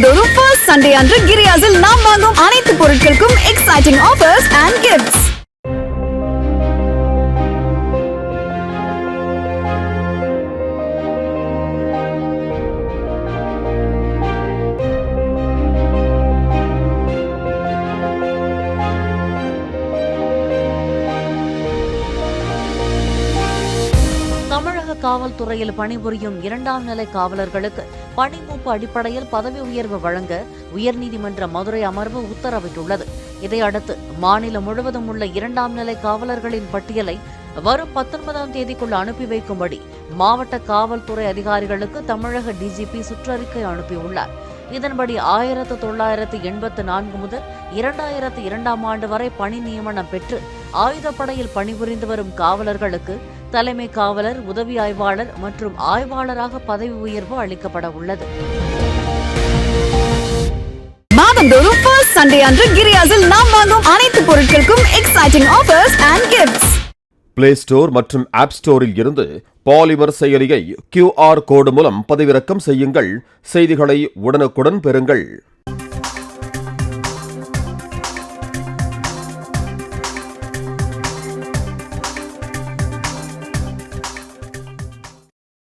மாதந்தோறும் first Sunday அன்று கிரியாஸில் நாம் வாங்கும் அனைத்து பொருட்களுக்கும் எக்ஸைட்டிங் ஆஃபர்ஸ் அண்ட் கிஃப்ட்ஸ். தமிழக காவல்துறையில் பணிபுரியும் 2ஆம் நிலை காவலர்களுக்கு பணி மூப்பு அடிப்படையில் பதவி உயர்வு வழங்க உயர்நீதிமன்ற மதுரை அமர்வு உத்தரவிட்டுள்ளது. இதையடுத்து மாநிலம் முழுவதும் உள்ள 2ஆம் நிலை காவலர்களின் பட்டியலை வரும் 19ஆம் தேதிக்குள் அனுப்பி வைக்கும்படி மாவட்ட காவல்துறை அதிகாரிகளுக்கு தமிழக டிஜிபி சுற்றறிக்கை அனுப்பியுள்ளார். இதன்படி 1984 முதல் 2002ஆம் ஆண்டு வரை பணி நியமனம் பெற்று ஆயுதப்படையில் பணிபுரிந்து வரும் காவலர்களுக்கு தலைமை காவலர், உதவி ஆய்வாளர் மற்றும் ஆய்வாளராக பதவி உயர்வு அளிக்கப்பட உள்ளது. மாதந்தோறும் ஃபர்ஸ்ட் சண்டே அன்று கிரியாஸில் நாம் வாங்கும் அனைத்து பொருட்களுக்கும் exciting offers and gifts. Play store மற்றும் ஆப் ஸ்டோரில் இருந்து பாலிமர் செயலியை QR கோடு மூலம் பதிவிறக்கம் செய்யுங்கள். செய்திகளை உடனுக்குடன் பெறுங்கள்.